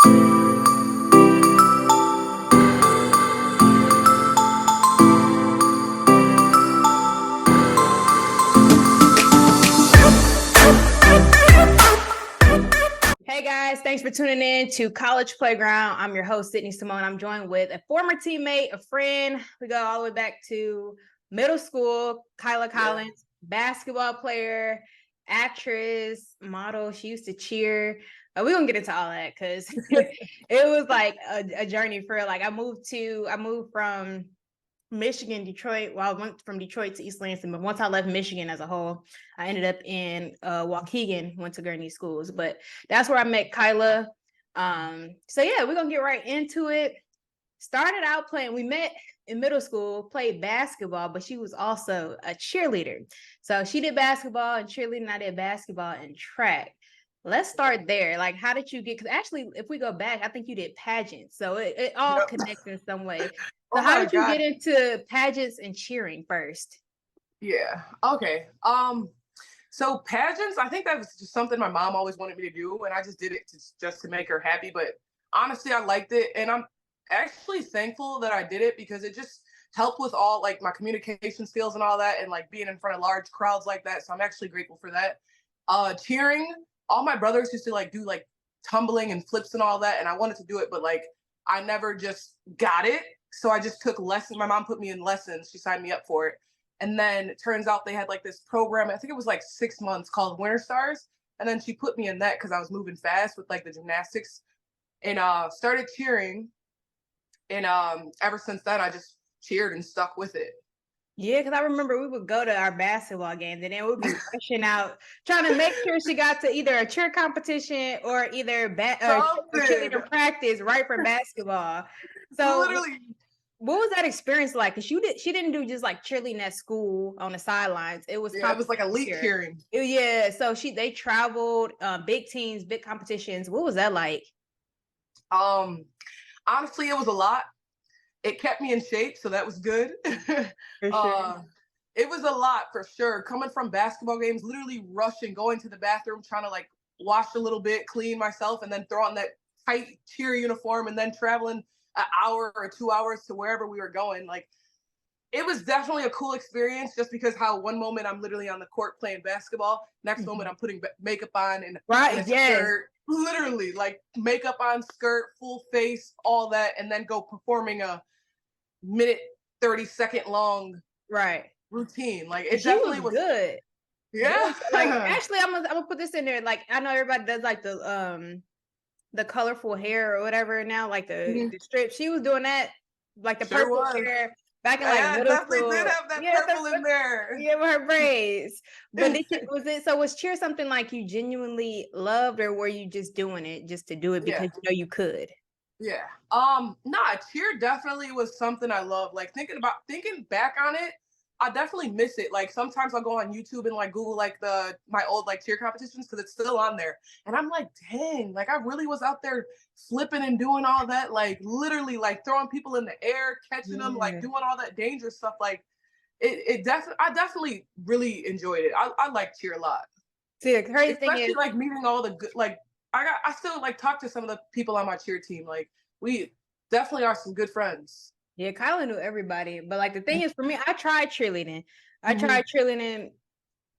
Hey guys, thanks for tuning in to College Playground. I'm your host, Sydney Simone. I'm joined with a former teammate, a friend. We go all the way back to middle school, Kylah Collins, basketball player, actress, model. She used to cheer. We're gonna get into all that because it was like a journey for her. Like I moved from Michigan, Detroit. Well, I went from Detroit to East Lansing, but once I left Michigan as a whole, I ended up in Waukegan, went to Gurney schools. But that's where I met Kylah. So yeah, we're gonna get right into it. Started out playing, we met in middle school, played basketball, but she was also a cheerleader. So she did basketball and cheerleading, I did basketball and track. Let's start there. Like, how did you get, because actually, if we go back, I think you did pageants. So it all connects in some way. So how did you get into pageants and cheering first? Yeah. Okay. So pageants, I think that was just something my mom always wanted me to do, and I just did it just to make her happy. But honestly, I liked it, and I'm actually thankful that I did it because it just helped with all like my communication skills and all that, and like being in front of large crowds like that. So I'm actually grateful for that. Cheering, all my brothers used to like do like tumbling and flips and all that, and I wanted to do it, but like I never just got it. So I just took lessons. My mom put me in lessons. She signed me up for it. And then it turns out they had like this program, I think it was like 6 months, called Winter Stars. And then she put me in that because I was moving fast with like the gymnastics, and started cheering. And ever since then, I just cheered and stuck with it. Yeah, because I remember we would go to our basketball games and then we'd be rushing out, trying to make sure she got to either a cheer competition or either cheerleader practice right for basketball. So literally, what was that experience like? Because she didn't do just like cheerleading at school on the sidelines. It was it was like elite cheering. Yeah, so they traveled, big teams, big competitions. What was that like? Honestly, it was a lot. It kept me in shape, so that was good. For sure. It was a lot for sure. Coming from basketball games, literally rushing, going to the bathroom, trying to like wash a little bit, clean myself, and then throw on that tight cheer uniform, and then traveling an hour or 2 hours to wherever we were going. Like, it was definitely a cool experience just because how one moment I'm literally on the court playing basketball, next moment I'm putting makeup on and a shirt, literally like makeup on, skirt, full face, all that, and then go performing a minute 30-second long routine. Like it definitely was good. Yeah. Like actually I'm gonna put this in there. Like I know everybody does like the colorful hair or whatever now, like the strip. She was doing that, like the purple hair back in like middle definitely school. Did have that purple in there. Yeah, with her braids. But was cheer something like you genuinely loved, or were you just doing it just to do it because you know you could? Yeah. Nah, cheer definitely was something I love. Like thinking back on it, I definitely miss it. Like sometimes I'll go on YouTube and like Google like my old like cheer competitions because it's still on there. And I'm like, dang, like I really was out there flipping and doing all that, like literally like throwing people in the air, catching them, like doing all that dangerous stuff. Like I definitely really enjoyed it. I like cheer a lot. See, the crazy thing is like meeting all the good like I still like talk to some of the people on my cheer team. Like we definitely are some good friends. Yeah, Kylah knew everybody. But like the thing is, for me, I tried cheerleading. I tried cheerleading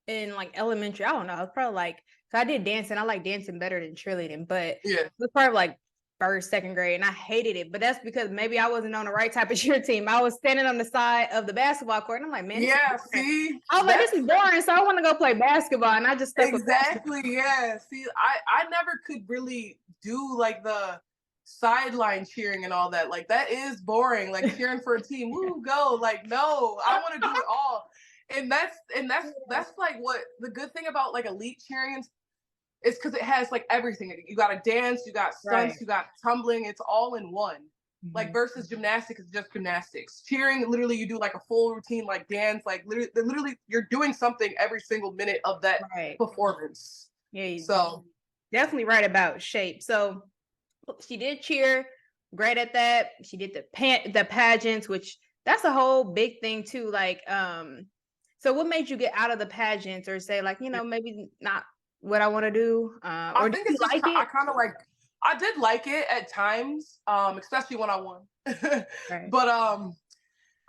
in like elementary. I don't know. I was probably like, so I did dancing. I like dancing better than cheerleading, but it was probably like first, second grade, and I hated it. But that's because maybe I wasn't on the right type of cheer team. I was standing on the side of the basketball court, and I'm like, man, see, I was like, this is boring. So I want to go play basketball, and I just stuck with basketball. Yeah. See, I never could really do like the sideline cheering and all that. Like that is boring. Like cheering for a team, woo, go. Like no, I want to do it all. And that's like what the good thing about like elite cheering is because it has like everything. You got to dance, you got stunts, you got tumbling. It's all in one. Like versus gymnastics is just gymnastics. Cheering, literally, you do like a full routine, like dance, like literally, you're doing something every single minute of that performance. Yeah, so definitely right about shape. So she did cheer, great at that. She did the pageants, which that's a whole big thing too. Like, so what made you get out of the pageants, or say like, maybe not what I want to do? I think it's just I kind of like I did like it at times, especially when I won. Right. But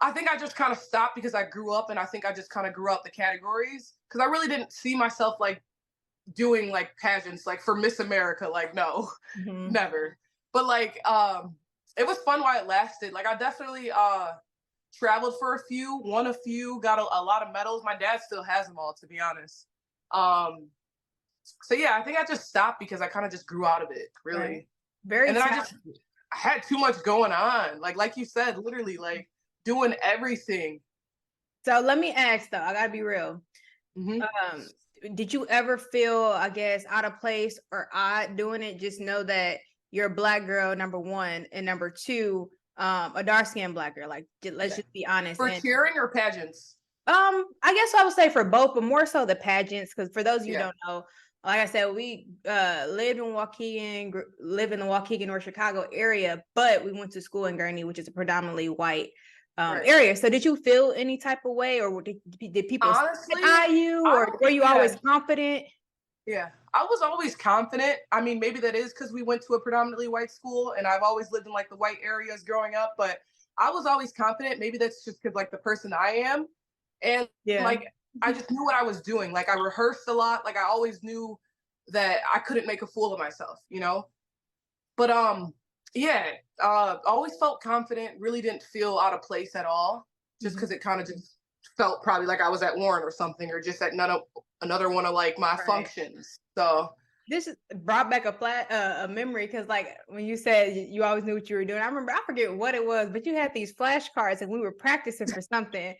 I think I just kind of stopped because I grew up, and I think I just kind of grew up the categories because I really didn't see myself like doing like pageants like for Miss America. Like, no, Mm-hmm. never. But like, it was fun while it lasted. Like, I definitely traveled for a few, won a few, got a lot of medals. My dad still has them all, to be honest. So yeah, I think I just stopped because I kind of just grew out of it, really. Right. Very And then talented. I had too much going on. Like you said, literally like doing everything. So let me ask though, I gotta be real. Mm-hmm. Did you ever feel, I guess, out of place or odd doing it? Just know that you're a Black girl, number one, and number two, a dark skinned Black girl. Like, let's just be honest. For And cheering or pageants? I guess I would say for both, but more so the pageants, because for those of you who Yeah. don't know, like I said, we live in the Waukegan or Chicago area, but we went to school in Gurnee, which is a predominantly white Right. area. So did you feel any type of way, or did people Honestly, eye you, I or don't were think you we always had. confident? Yeah, I was always confident. I mean, maybe that is because we went to a predominantly white school, and I've always lived in like the white areas growing up. But I was always confident. Maybe that's just because like the person I am, and Yeah. like I just knew what I was doing. Like, I rehearsed a lot. Like, I always knew that I couldn't make a fool of myself, you know. But yeah, always felt confident. Really didn't feel out of place at all. Just because it kind of just felt probably like I was at Warren or something, or just at another one of like my Right. functions. So This brought back a memory, because like when you said you always knew what you were doing, I remember, I forget what it was, but you had these flashcards and we were practicing for something.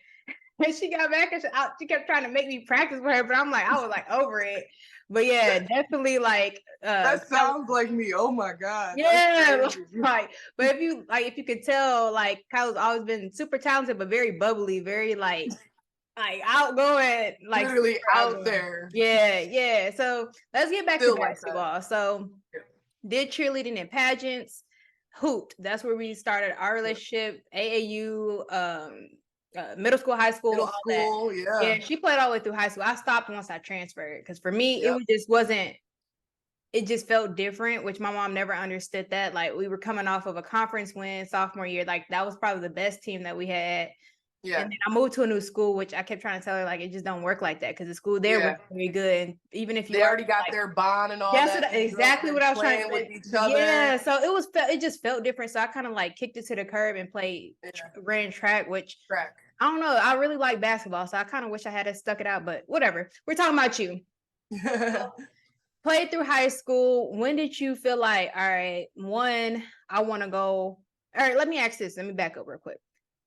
And she got back and she kept trying to make me practice for her, but I was like over it. But yeah, definitely like that sounds like me. Oh my God. yeah, like, but if you could tell, like Kyla's always been super talented, but very bubbly, very like outgoing, like Literally super out outgoing. there. Yeah. So let's get back to Still like that. basketball. So did cheerleading and pageants, hooped. That's where we started our relationship. AAU, middle school, high school, Middle all that. school, yeah. Yeah, she played all the way through high school. I stopped once I transferred because for me, Yep. it just felt different, which my mom never understood that. Like, we were coming off of a conference win sophomore year. Like, that was probably the best team that we had. Yeah. And then I moved to a new school, which I kept trying to tell her, like, it just don't work like that, because the school there was very good. And even if you They already got their bond and all that. exactly what I was trying to with say. each other. Yeah, so it just felt different. So I kind of like kicked it to the curb and ran track, which I don't know. I really like basketball, so I kind of wish I had stuck it out, but whatever. We're talking about you. Played through high school. When did you feel like, all right, one, I want to go? All right, let me ask this. Let me back up real quick.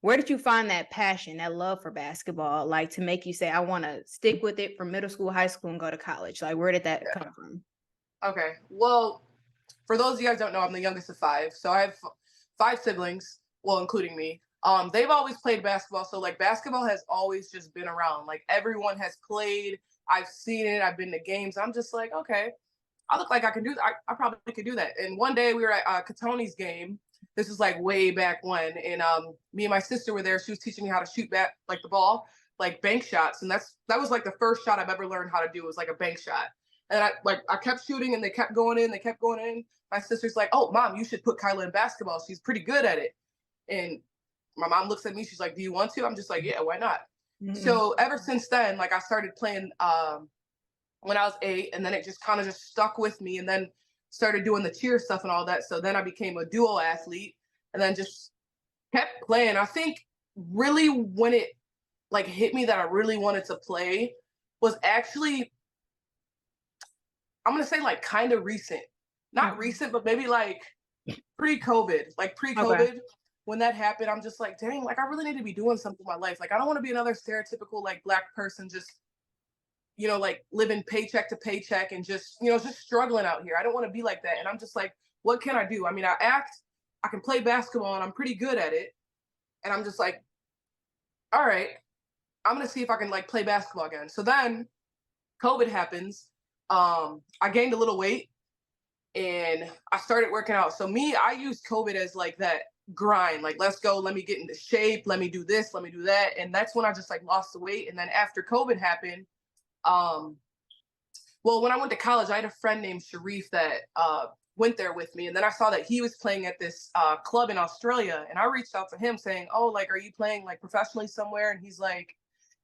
Where did you find that passion, that love for basketball, like to make you say, I want to stick with it from middle school, high school, and go to college? Like, where did that come from? Okay. Well, for those of you guys who don't know, I'm the youngest of five. So I have 5 siblings, well, including me. They've always played basketball. So like basketball has always just been around. Like, everyone has played. I've seen it. I've been to games. I'm just like, okay, I look like I can do that. I probably could do that. And one day we were at Catoni's game. This was like way back when. And me and my sister were there. She was teaching me how to shoot back, like the ball, like bank shots. And that was like the first shot I've ever learned how to do, was like a bank shot. And I kept shooting, and they kept going in. They kept going in. My sister's like, "Oh, Mom, you should put Kylah in basketball. She's pretty good at it." And my mom looks at me. She's like, "Do you want to?" I'm just like, "Yeah, why not?" Mm-hmm. So ever since then, like, I started playing when I was 8, and then it just kind of just stuck with me, and then started doing the cheer stuff and all that. So then I became a duo athlete, and then just kept playing. I think really when it like hit me that I really wanted to play was actually, I'm going to say like kind of recent. Not recent, but maybe like pre-COVID. Like pre-COVID, when that happened, I'm just like, dang, like I really need to be doing something with my life. Like, I don't want to be another stereotypical like Black person just, like living paycheck to paycheck and just, just struggling out here. I don't want to be like that. And I'm just like, what can I do? I mean, I can play basketball and I'm pretty good at it. And I'm just like, all right, I'm going to see if I can like play basketball again. So then COVID happens. I gained a little weight and I started working out. So I used COVID as like that grind, like, let's go, let me get into shape, let me do this, let me do that. And that's when I just like lost the weight. And then after COVID happened, well, when I went to college, I had a friend named Sharif that went there with me. And then I saw that he was playing at this club in Australia. And I reached out to him saying, oh, like, are you playing like professionally somewhere? And he's like,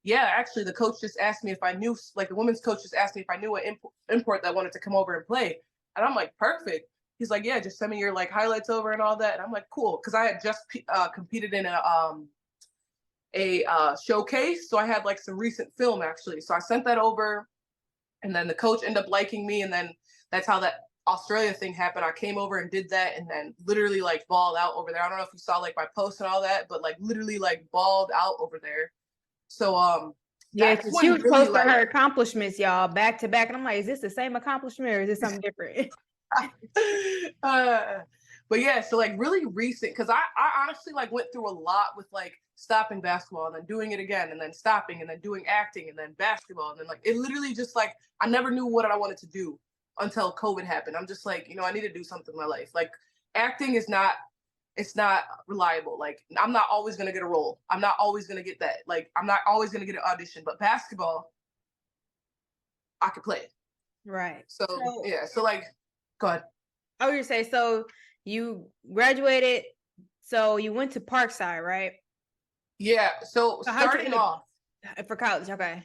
yeah, actually, the coach just asked me if I knew, like the women's coach just asked me if I knew an import that wanted to come over and play. And I'm like, perfect. He's like, yeah, just send me your like highlights over and all that. And I'm like, cool. Cause I had just competed in a showcase. So I had like some recent film actually. So I sent that over, and then the coach ended up liking me. And then that's how that Australia thing happened. I came over and did that, and then literally like balled out over there. I don't know if you saw like my posts and all that, but like literally like balled out over there. So yeah, she was really posting her accomplishments, y'all, back to back, and I'm like, is this the same accomplishment or is this something different? But yeah, so like really recent, because I honestly like went through a lot with like stopping basketball and then doing it again and then stopping and then doing acting and then basketball, and then like it literally just like I never knew what I wanted to do until COVID happened. I'm just like, I need to do something in my life. Like acting is not, it's not reliable. Like I'm not always going to get a role. I'm not always going to get that. Like I'm not always going to get an audition, but basketball, I could play it. Right. So yeah. So like, go ahead. I was going to say, so you graduated, so you went to Parkside, right? Yeah. So starting off. For college, okay.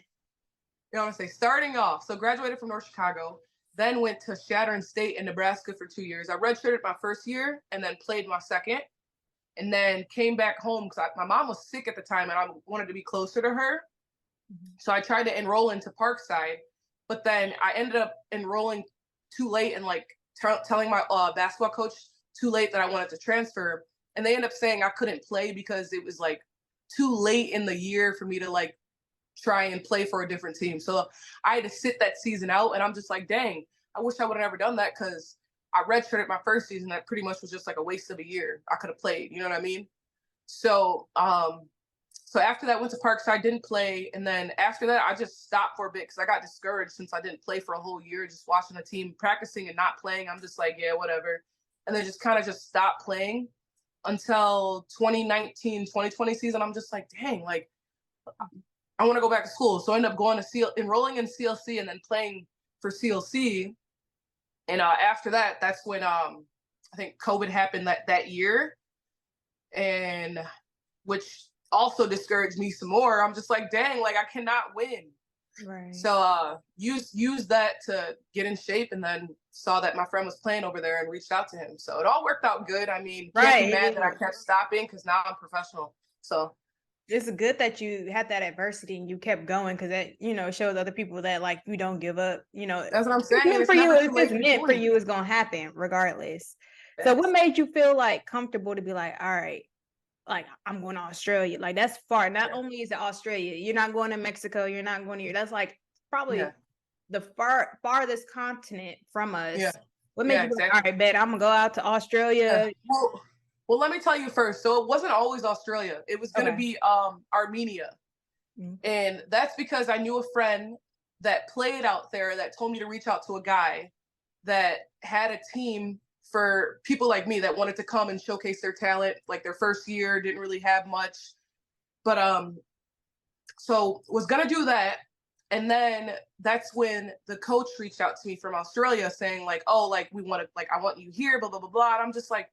I want to say starting off. So graduated from North Chicago, then went to Shattern State in Nebraska for 2 years. I redshirted my first year and then played my second, and then came back home because my mom was sick at the time and I wanted to be closer to her. Mm-hmm. So I tried to enroll into Parkside, but then I ended up enrolling too late and like telling my basketball coach too late that I wanted to transfer. And they ended up saying I couldn't play because it was like too late in the year for me to like try and play for a different team. So I had to sit that season out, and I'm just like, dang, I wish I would have never done that, because I redshirted my first season. That pretty much was just like a waste of a year. I could have played, you know what I mean? So so after that, went to Parkside, didn't play, and then after that I just stopped for a bit because I got discouraged since I didn't play for a whole year, just watching the team practicing and not playing. I'm just like, yeah, whatever. And then just kind of just stopped playing until 2019, 2020 season. I'm just like, dang, like I want to go back to school. So I ended up going to enrolling in CLC and then playing for CLC. And after that, that's when I think COVID happened that year, and which also discouraged me some more. I'm just like, dang, like I cannot win. Right. So use that to get in shape, and then saw that my friend was playing over there and reached out to him. So it all worked out good. I mean, can't be mad that I kept stopping, because now I'm professional. So it's good that you had that adversity and you kept going, because that, shows other people that like you don't give up. That's what I'm saying. It's for you. If it's meant for you, it's gonna happen regardless. Yes. So what made you feel like comfortable to be like, all right, like I'm going to Australia? Like that's far. Not only is it Australia, you're not going to Mexico, you're not going to, that's like probably the farthest continent from us. Yeah. What made you like, all right, bet I'm gonna go out to Australia? Well, let me tell you first. So it wasn't always Australia. It was going to be Armenia. Mm-hmm. And that's because I knew a friend that played out there that told me to reach out to a guy that had a team for people like me that wanted to come and showcase their talent. Like their first year, didn't really have much. But so was going to do that. And then that's when the coach reached out to me from Australia saying like, oh, like we want to, like, I want you here, blah, blah, blah, blah. And I'm just like,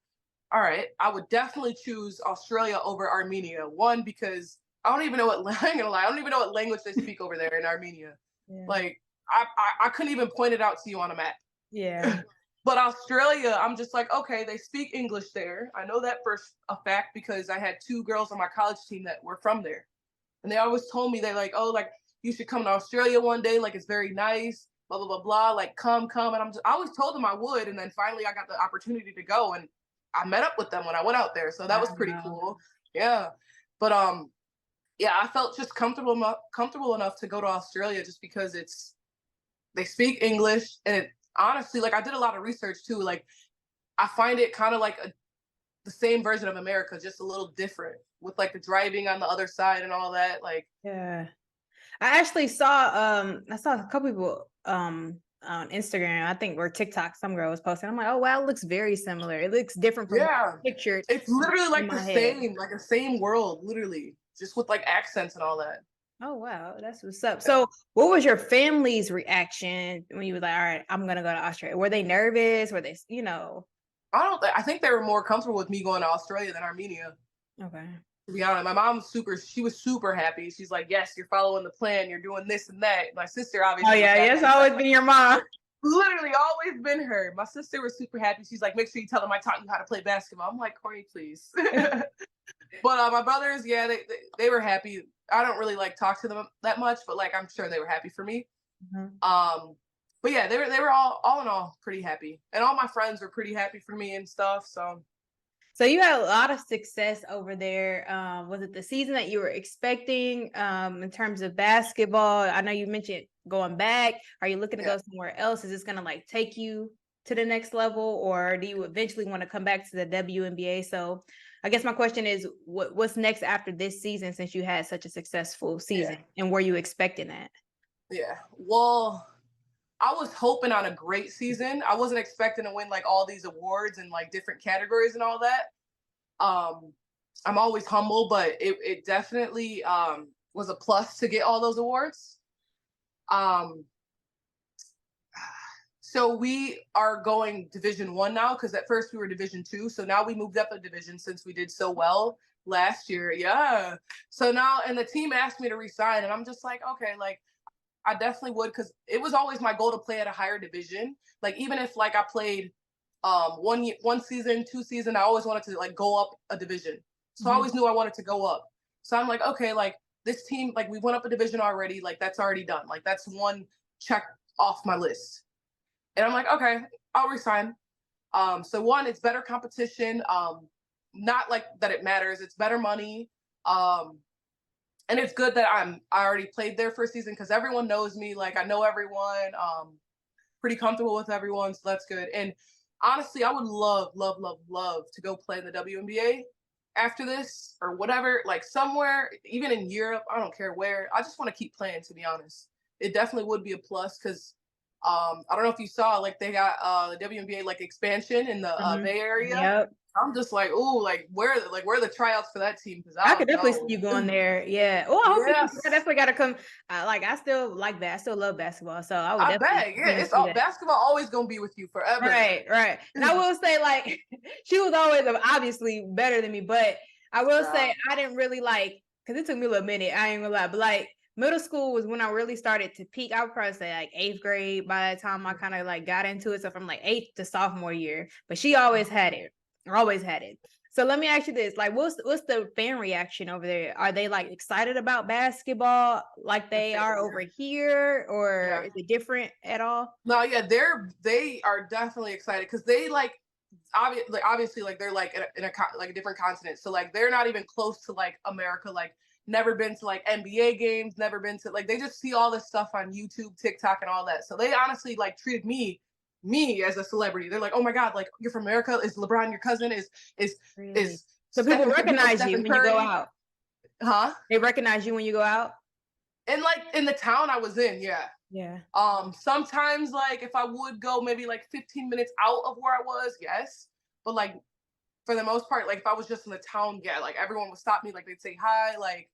all right, I would definitely choose Australia over Armenia. One, because I don't even know what I don't even know what language they speak over there in Armenia. Yeah. Like I couldn't even point it out to you on a map. Yeah. But Australia, I'm just like, okay, they speak English there. I know that for a fact because I had 2 girls on my college team that were from there. And they always told me, they're like, oh, like you should come to Australia one day. Like it's very nice, blah, blah, blah, blah. Like come. And I always told them I would. And then finally I got the opportunity to go, and I met up with them when I went out there. So that was pretty cool. Yeah. But yeah, I felt just comfortable enough to go to Australia just because they speak English, and it honestly, like I did a lot of research too. Like I find it kind of like the same version of America, just a little different with like the driving on the other side and all that. Like, yeah. I actually saw a couple people on Instagram, I think, or TikTok, some girl was posting. I'm like, oh wow, it looks very similar. It looks different from pictured. It's literally like the same world, literally, just with like accents and all that. Oh wow, that's what's up. So what was your family's reaction when you were like, all right, I'm gonna go to Australia? Were they nervous? Were they, I think they were more comfortable with me going to Australia than Armenia. Okay. To be honest, my mom she was super happy. She's like, yes, you're following the plan. You're doing this and that. My sister Oh obviously was yeah, happy. it's always been your mom. Literally always been her. My sister was super happy. She's like, make sure you tell them I taught you how to play basketball. I'm like, Corny, please. But my brothers, yeah, they were happy. I don't really like talk to them that much, but like I'm sure they were happy for me. Mhm. But yeah, they were all in all pretty happy, and all my friends were pretty happy for me and stuff. So So you had a lot of success over there. Was it the season that you were expecting in terms of basketball? I know you mentioned going back. Are you looking to yeah, go somewhere else? Is this going to like take you to the next level, or do you eventually want to come back to the WNBA? So I guess my question is, what's next after this season since you had such a successful season, yeah, and were you expecting that? yeah. Well, I was hoping on a great season. I wasn't expecting to win like all these awards and like different categories and all that. Um, I'm always humble, but it definitely was a plus to get all those awards. Um, so we are going Division 1 now because at first we were Division 2. So now we moved up a division since we did so well last year. Yeah. So now, and the team asked me to resign, and I'm just like, okay, like I definitely would, because it was always my goal to play at a higher division. Like even if like I played one season, 2 season, I always wanted to like go up a division. So I Mhm. always knew I wanted to go up. So I'm like, okay, like this team, like we went up a division already, like that's already done. Like that's one check off my list. And I'm like, okay, I'll resign. So one, it's better competition. Not like that it matters, it's better money. Um, and it's good that I already played there for a season because everyone knows me. Like I know everyone, pretty comfortable with everyone, so that's good. And honestly, I would love, love, love, love to go play in the WNBA after this or whatever, like somewhere, even in Europe. I don't care where. I just want to keep playing. To be honest, it definitely would be a plus because I don't know if you saw, like they got the WNBA like expansion in the Mhm. Bay Area. Yep. I'm just like, oh, like where are the tryouts for that team? Because I I could don't definitely see know. you going there. Yeah. Oh, I hope you do. I Yes. definitely got to come. Like, I still like that. I still love basketball. So I would I definitely bet. Yeah, want to it's see all that. basketball always gonna be with you forever. Right. Right. And I will say, like, she was always obviously better than me, but I will Yeah. say I didn't really like, because it took me a little minute. I ain't gonna lie. But like, middle school was when I really started to peak. I would probably say like eighth grade by the time I kind of like got into it. So from like eighth to sophomore year, but she always had it. Always had it. So let me ask you this: like, what's the fan reaction over there? Are they like excited about basketball like they are over here, or Yeah. is it different at all? No, yeah, they are definitely excited because they like obviously like they're like like a different continent, so like they're not even close to like America. Like never been to like NBA games, never been to like they just see all this stuff on YouTube, TikTok, and all that. So they honestly like treated me as a celebrity. They're like, oh my god, like you're from America. Is LeBron your cousin? Is Really? is So people Stephen? You know recognize you Stephen when you go Curry? out. Huh? They recognize you when you go out. And like in the town I was in, yeah. Yeah. Sometimes like if I would go maybe like 15 minutes out of where I was, yes. But like for the most part, like if I was just in the town, yeah, like everyone would stop me, like they'd say hi, like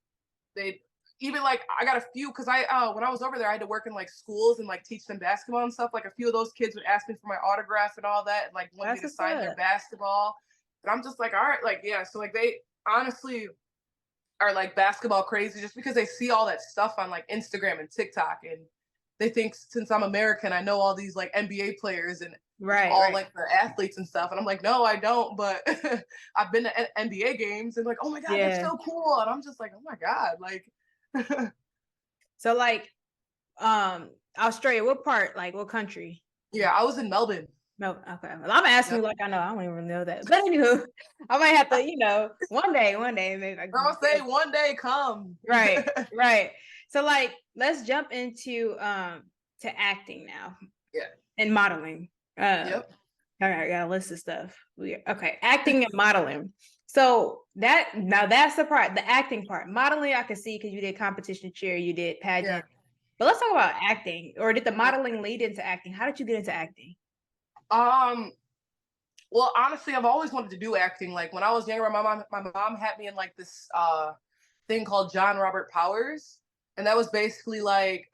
they'd even like I got a few because I when I was over there, I had to work in like schools and like teach them basketball and stuff. Like a few of those kids would ask me for my autograph and all that, and like wanted me That's to what's sign their up. basketball. And I'm just like, all right, like yeah. So like they honestly are like basketball crazy just because they see all that stuff on like Instagram and TikTok, and they think since I'm American, I know all these like NBA players and Right, all right. like the athletes and stuff. And I'm like, no, I don't. But I've been to NBA games and like, oh my god, they're Yeah. so cool. And I'm just like, oh my god, like So like Australia, what part? Like what country? yeah, I was in Melbourne. No, okay. Well, I'm asking Yep. you like I know. I don't even know that. But anywho, I might have to, one day, maybe I I'm can gonna say one day come. right, right. So like let's jump into to acting now Yeah. and modeling. Uh Yep. all right, I got a list of stuff. Okay, acting and modeling. So that's the part, the acting part. Modeling, I can see because you did competition cheer, you did Yeah. pageant. But let's talk about acting. Or did the Yeah. modeling lead into acting? How did you get into acting? Um, well, honestly, I've always wanted to do acting. Like when I was younger, my mom had me in like this thing called John Robert Powers. And that was basically like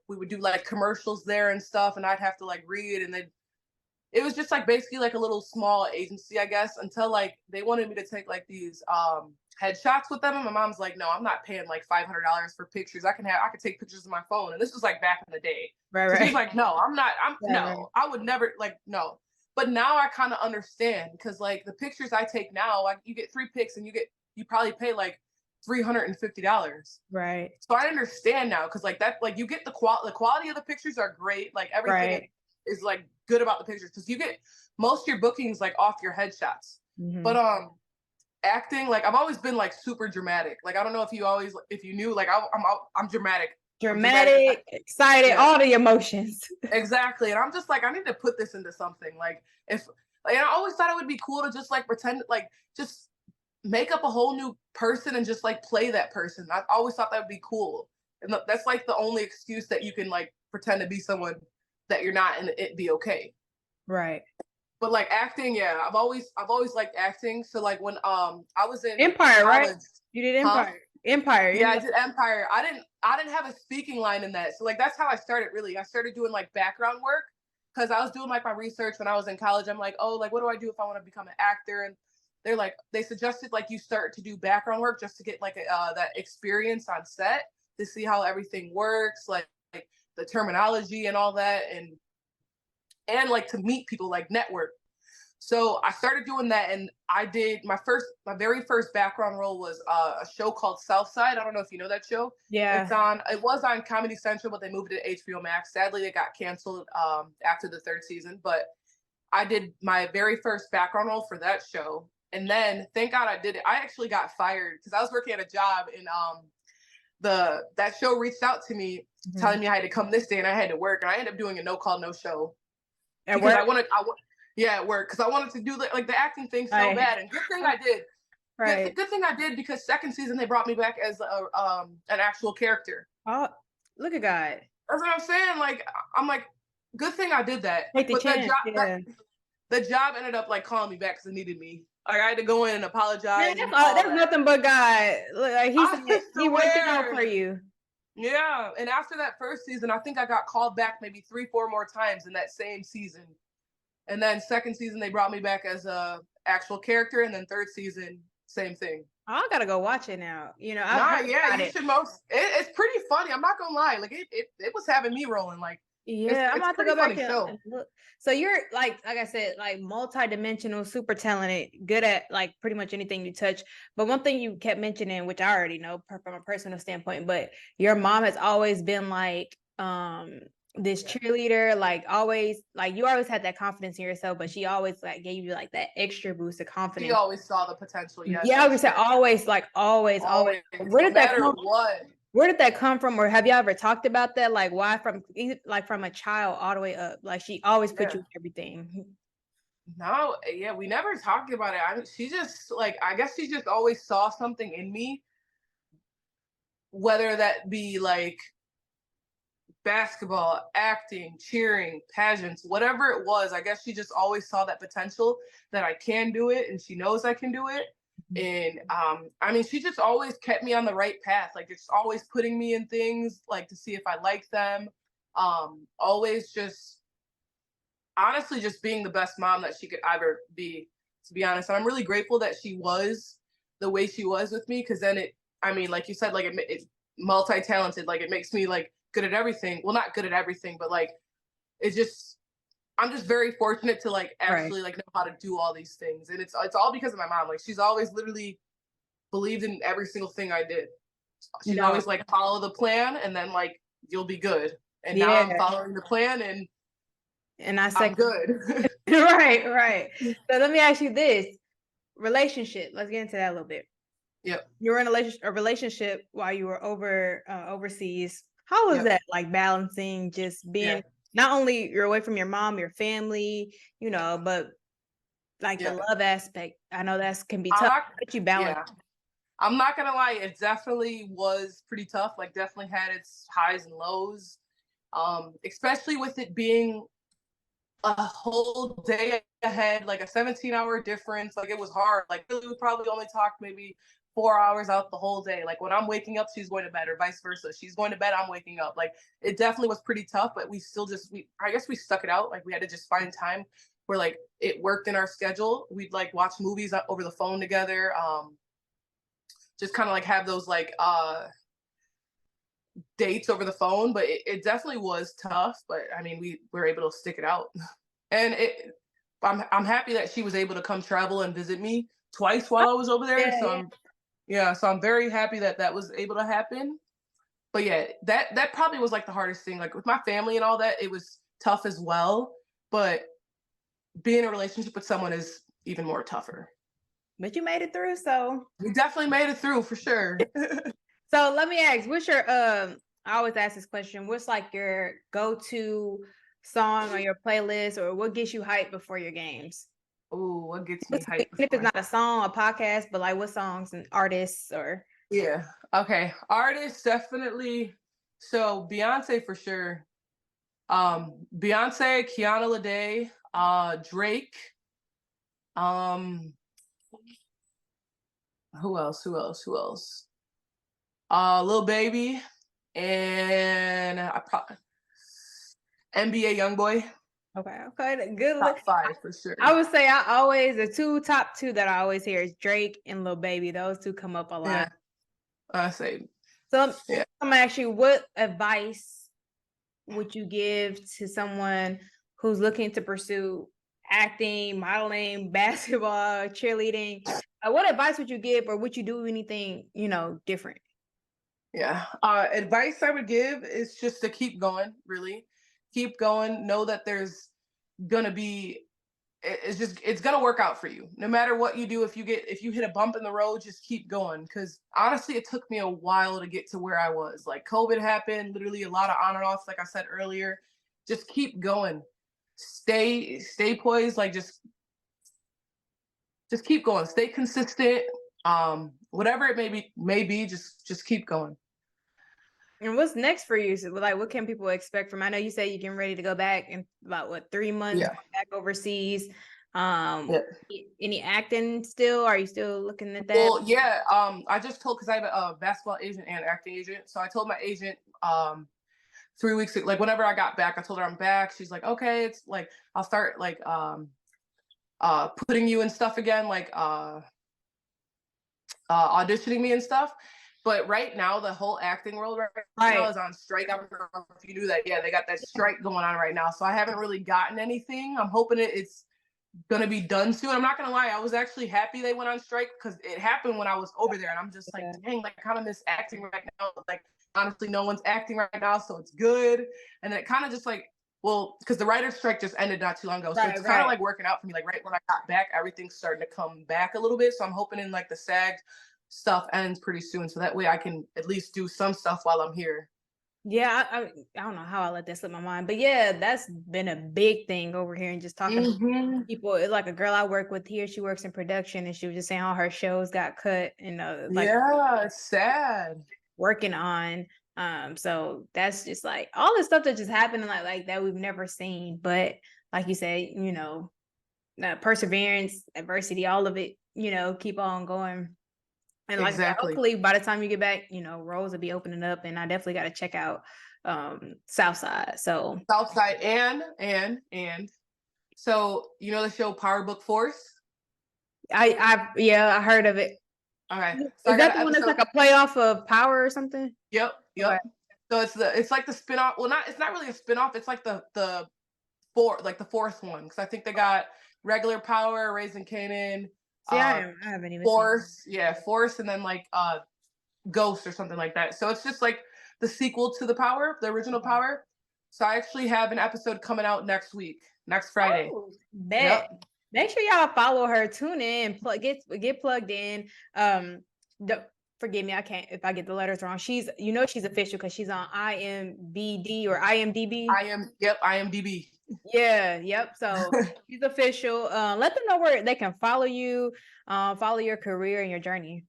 we would do like commercials there and stuff, and I'd have to like read, and then it was just like basically like a little small agency, I guess, until like they wanted me to take like these headshots with them, and my mom's like, no, I'm not paying like $500 for pictures. I could take pictures of my phone, and this was like back in the day. Right, So she's like, no, right. I would never, like, no. But now I kind of understand, because like the pictures I take now, like you get 3 pics and you probably pay like $350. Right. So I understand now, because like that, like you get the quality of the pictures are great. Like everything Right. is like good about the pictures, because you get most of your bookings like off your headshots. Mm-hmm. But acting, like I've always been like super dramatic. Like I don't know if you knew, like I'm dramatic. Dramatic, excited, yeah. all the emotions. Exactly. And I'm just like, I need to put this into something. Like if like, I always thought it would be cool to just like pretend, like just make up a whole new person and just like play that person. I always thought that would be cool. And that's like the only excuse that you can like pretend to be someone that you're not, and it be okay. Right. But like acting, yeah, I've always liked acting. So like when I was in Empire, college, right? You did Empire. Huh? Empire. Yeah, I did Empire. I didn't have a speaking line in that. So like that's how I started, really. I started doing like background work, because I was doing like my research when I was in college. I'm like, oh, like what do I do if I want to become an actor? And they suggested like you start to do background work just to get like that experience on set, to see how everything works, like the terminology and all that, and like to meet people, like network. So I started doing that, and I did my very first background role was a show called Southside. I don't know if you know that show. Yeah. It was on Comedy Central, but they moved it to HBO Max. Sadly, it got canceled after the 3rd season. But I did my very first background role for that show, and then thank God I did it. I actually got fired because I was working at a job, and that show reached out to me telling me I had to come this day, and I had to work, and I ended up doing a no call, no show. At because work? Yeah, at work, because I wanted to do like the acting thing so bad, and good thing I did. Right. Good thing I did, because 2nd season they brought me back as an actual character. Oh, look at God. That's what I'm saying. Like I'm like, good thing I did that. Take the But chance. the job ended up like calling me back because it needed me. Like I had to go in and apologize. Man, that's nothing but God. Like he worked it out for you. Yeah, and after that 1st season, I think I got called back maybe 3-4 more times in that same season. And then 2nd season, they brought me back as a actual character, and then 3rd season, same thing. I gotta go watch it now. You know, you should it's pretty funny. I'm not gonna lie. Like it was having me rolling. Like yeah, I'm about to go back and look. So you're like I said, like multi-dimensional, super talented, good at like pretty much anything you touch. But one thing you kept mentioning, which I already know from a personal standpoint, but your mom has always been like this cheerleader, like always, like you always had that confidence in yourself, but she always like gave you like that extra boost of confidence. She always saw the potential. Yes. Yeah, I would say always. Where did that come? Where did that come from? Or have you ever talked about that? Like why from a child all the way up? Like she always put you in everything. No, yeah, we never talked about it. She just like, I guess she just always saw something in me, whether that be like basketball, acting, cheering, pageants, whatever it was. I guess she just always saw that potential that I can do it, and she knows I can do it. And I mean, she just always kept me on the right path, like just always putting me in things like to see if I like them. Always just honestly just being the best mom that she could ever be, to be honest. And I'm really grateful that she was the way she was with me, because then I mean, like you said, like it's multi-talented, like it makes me like good at everything. Well, not good at everything, but like I'm just very fortunate to like actually like know how to do all these things. And it's all because of my mom. Like she's always literally believed in every single thing I did. She's always like, follow the plan and then like you'll be good. And now I'm following the plan and I'm good. Right. So let me ask you this. Relationship. Let's get into that a little bit. Yep. You were in a relationship while you were overseas. How was that like balancing just being not only you're away from your mom, your family, you know, but like the love aspect? I know that can be tough. But you balance. Yeah. I'm not gonna lie, it definitely was pretty tough. Like definitely had its highs and lows. Especially with it being a whole day ahead, like a 17-hour difference. Like it was hard. Like we probably only talked maybe 4 hours out the whole day. Like when I'm waking up, she's going to bed, or vice versa. She's going to bed, I'm waking up. Like it definitely was pretty tough, but we still I guess we stuck it out. Like we had to just find time where like it worked in our schedule. We'd like watch movies over the phone together. Just kind of like have those like dates over the phone, but it definitely was tough. But I mean, we were able to stick it out, and I'm happy that she was able to come travel and visit me twice while I was over there. So I'm very happy that that was able to happen. But yeah, that probably was like the hardest thing. Like with my family and all that, it was tough as well. But being in a relationship with someone is even more tougher. But you made it through, so we definitely made it through for sure. So let me ask, what's your I always ask this question, what's like your go-to song on your playlist, or what gets you hyped before your games? Oh, what gets me hyped? If it's not a song, a podcast, but like what songs and artists or yeah. Okay. Artists definitely. So Beyonce for sure. Beyonce, Kiana Lede, Drake. Who else? Lil Baby, and NBA YoungBoy. Okay, good. Top 5 for sure. I would say the top two that I always hear is Drake and Lil Baby. Those two come up a lot. Yeah. I say. So yeah. I'm gonna ask you, what advice would you give to someone who's looking to pursue acting, modeling, basketball, cheerleading? What advice would you give, or would you do anything, different? Yeah. Advice I would give is just to keep going, really. Keep going. Know that there's gonna be it's gonna work out for you. No matter what you do, if you hit a bump in the road, just keep going. Because honestly, it took me a while to get to where I was. Like COVID happened, literally a lot of on and offs, like I said earlier. Just keep going. Stay poised, like just keep going. Stay consistent. Whatever it may be, just keep going. And what's next for you? So, like, what can people expect from? I know you say you're getting ready to go back in about 3 months back overseas. Any acting still? Are you still looking at that? Well, yeah. I just told, because I have a basketball agent and acting agent. So I told my agent 3 weeks ago, like whenever I got back, I told her I'm back. She's like, okay, it's like I'll start like putting you in stuff again, like auditioning me and stuff. But right now, the whole acting world right now is on strike. I don't know if you knew that. Yeah, they got that strike going on right now. So I haven't really gotten anything. I'm hoping it's going to be done soon. I'm not going to lie. I was actually happy they went on strike because it happened when I was over there. And I'm just like, dang, like I kind of miss acting right now. Like, honestly, no one's acting right now. So it's good. And then it kind of just like, well, because the writer's strike just ended not too long ago. So it's kind of like working out for me. Like right when I got back, everything's starting to come back a little bit. So I'm hoping in like the SAG stuff ends pretty soon, so that way I can at least do some stuff while I'm here. Yeah, I don't know how I let that slip my mind, but yeah, that's been a big thing over here. And just talking to people, it's like a girl I work with here, she works in production, and she was just saying how her shows got cut, and like it's sad. Working on, so that's just like all the stuff that just happened, like that we've never seen. But like you say, perseverance, adversity, all of it, keep on going. And like hopefully by the time you get back, roles will be opening up, and I definitely got to check out Southside. So Southside and so the show Power Book Force? I heard of it. Okay. So is that the one that's like a playoff of Power or something? Yep. Okay. So it's like the spinoff. Well, it's not really a spinoff. It's like the fourth one, because I think they got regular Power, Raising Kanan. See, I haven't even Force, Force, and then like Ghost or something like that. So it's just like the sequel to the original Power. So I actually have an episode coming out next Friday. Oh, bet. Yep. Make sure y'all follow her, tune in, get plugged in. Forgive me, I can't if I get the letters wrong. She's official because she's on IMBD or IMDb. IMDb. Yeah, yep. So she's official. Let them know where they can follow you, follow your career and your journey.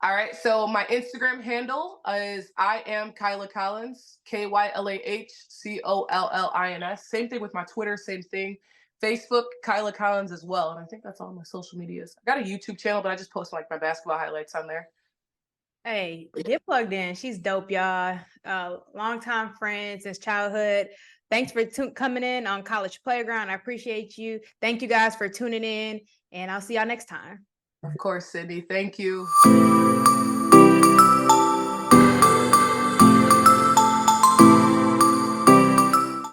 All right. So my Instagram handle is I am Kylah Collins, KYLAHCOLLINS. Same thing with my Twitter, same thing. Facebook, Kylah Collins as well. And I think that's all my social medias. I got a YouTube channel, but I just post like my basketball highlights on there. Hey, get plugged in. She's dope, y'all. Longtime friend since childhood. Thanks for coming in on College Playground. I appreciate you. Thank you guys for tuning in, and I'll see y'all next time. Of course, Sydney. Thank you.